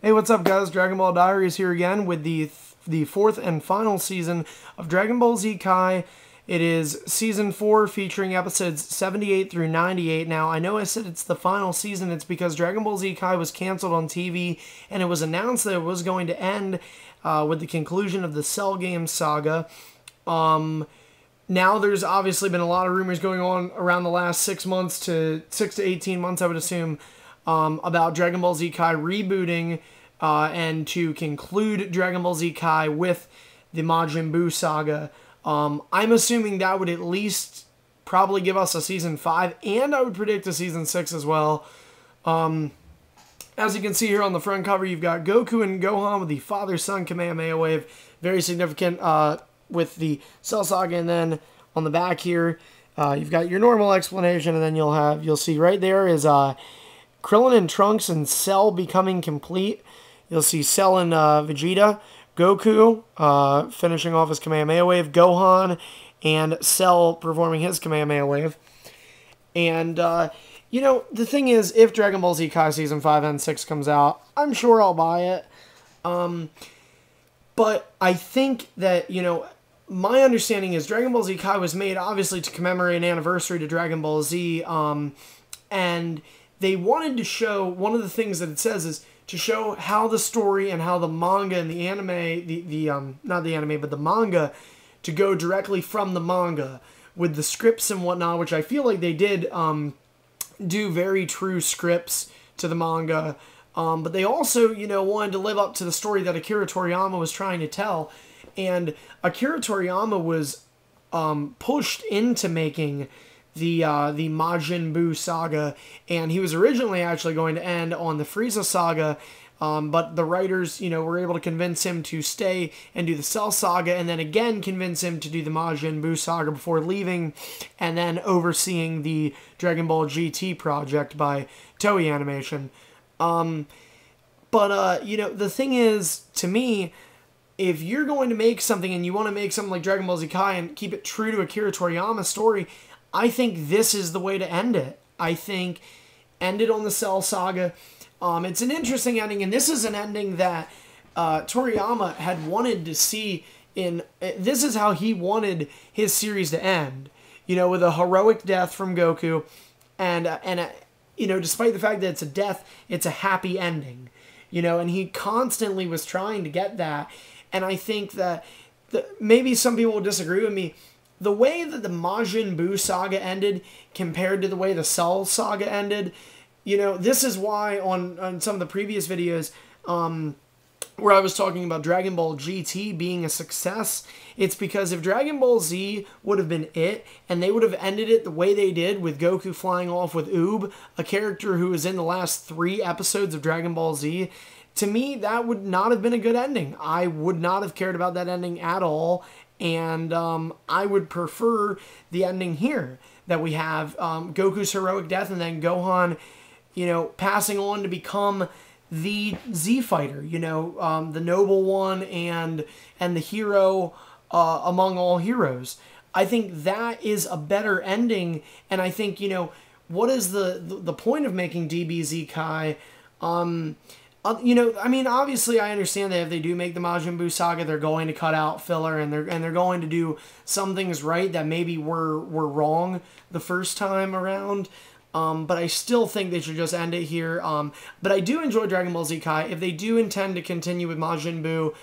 Hey, what's up, guys? Dragon Ball Diaries here again with the fourth and final season of Dragon Ball Z Kai. It is season 4 featuring episodes 78 through 98. Now, I know I said it's the final season. It's because Dragon Ball Z Kai was canceled on TV, and it was announced that it was going to end with the conclusion of the Cell Game saga. Now, there's obviously been a lot of rumors going on around the last 6 to 18 months, I would assume, about Dragon Ball Z Kai rebooting and to conclude Dragon Ball Z Kai with the Majin Buu saga. I'm assuming that would at least probably give us a season 5, and I would predict a season 6 as well. As you can see here on the front cover, you've got Goku and Gohan with the father-son Kamehameha wave, very significant with the Cell Saga, and then on the back here, you've got your normal explanation, and then you'll see right there is Krillin and Trunks and Cell becoming complete. You'll see Cell and Vegeta, Goku finishing off his Kamehameha wave, Gohan and Cell performing his Kamehameha wave. And, you know, the thing is, if Dragon Ball Z Kai Season 5 and 6 comes out, I'm sure I'll buy it. But I think that, you know, my understanding is Dragon Ball Z Kai was made, obviously, to commemorate an anniversary to Dragon Ball Z, and they wanted to show, one of the things that it says is to show how the story and how the manga and the anime, not the anime, but the manga, to go directly from the manga with the scripts and whatnot, which I feel like they did do very true scripts to the manga. But they also, you know, wanted to live up to the story that Akira Toriyama was trying to tell. And Akira Toriyama was pushed into making the Majin Buu saga, and he was originally actually going to end on the Frieza saga, but the writers, you know, were able to convince him to stay and do the Cell saga, and then again convince him to do the Majin Buu saga before leaving, and then overseeing the Dragon Ball GT project by Toei Animation. You know, the thing is, to me, if you're going to make something and you want to make something like Dragon Ball Z Kai and keep it true to Akira Toriyama's story, I think this is the way to end it. I think end it on the Cell saga. It's an interesting ending, and this is an ending that Toriyama had wanted to see in... This is how he wanted his series to end. You know, with a heroic death from Goku, and you know, despite the fact that it's a death, it's a happy ending. You know, and he constantly was trying to get that. And I think that maybe some people will disagree with me. The way that the Majin Buu saga ended compared to the way the Cell saga ended, you know, this is why on some of the previous videos where I was talking about Dragon Ball GT being a success, it's because if Dragon Ball Z would have been it, and they would have ended it the way they did with Goku flying off with Oob, a character who was in the last 3 episodes of Dragon Ball Z, to me, that would not have been a good ending. I would not have cared about that ending at all. And I would prefer the ending here, that we have Goku's heroic death and then Gohan, you know, passing on to become the Z fighter, you know, the noble one and the hero among all heroes. I think that is a better ending, and I think, you know, what is the point of making DBZ Kai? You know, I mean, obviously, I understand that if they do make the Majin Buu saga, they're going to cut out filler, and they're going to do some things right that maybe were wrong the first time around. But I still think they should just end it here. But I do enjoy Dragon Ball Z Kai. If they do intend to continue with Majin Buu,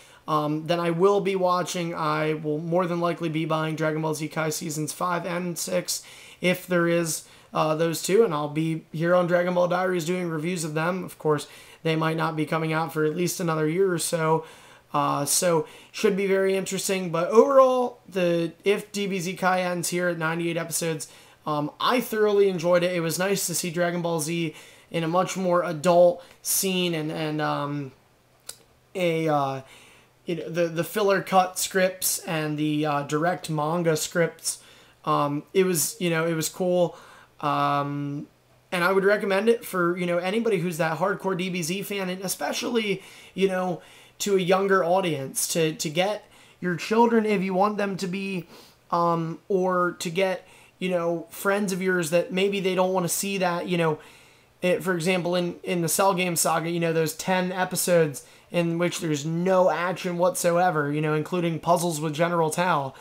then I will be watching. I will more than likely be buying Dragon Ball Z Kai seasons 5 and 6 if there is those two, and I'll be here on Dragon Ball Diaries doing reviews of them. Of course, they might not be coming out for at least another year or so. So should be very interesting. But overall, if DBZ Kai ends here at 98 episodes, I thoroughly enjoyed it. It was nice to see Dragon Ball Z in a much more adult scene, and you know, the filler cut scripts and the direct manga scripts. It was cool. And I would recommend it for, you know, anybody who's that hardcore DBZ fan, and especially, you know, to a younger audience, to get your children, if you want them to be, or to get, you know, friends of yours that maybe they don't want to see that, you know, For example, in the Cell Game Saga, you know, those 10 episodes in which there's no action whatsoever, you know, including puzzles with General Tao.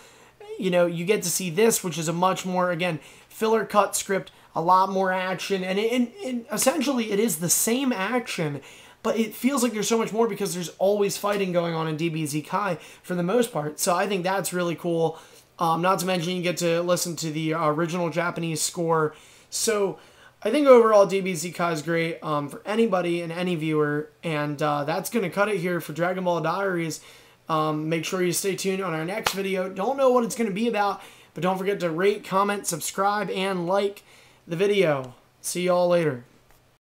You know, you get to see this, which is a much more, again, filler cut script, a lot more action, and essentially it is the same action, but it feels like there's so much more because there's always fighting going on in DBZ Kai for the most part. So I think that's really cool. Not to mention you get to listen to the original Japanese score. So I think overall DBZ Kai is great for anybody and any viewer. And that's going to cut it here for Dragon Ball Diaries. Make sure you stay tuned on our next video. Don't know what it's going to be about, but don't forget to rate, comment, subscribe, and like the video. See y'all later.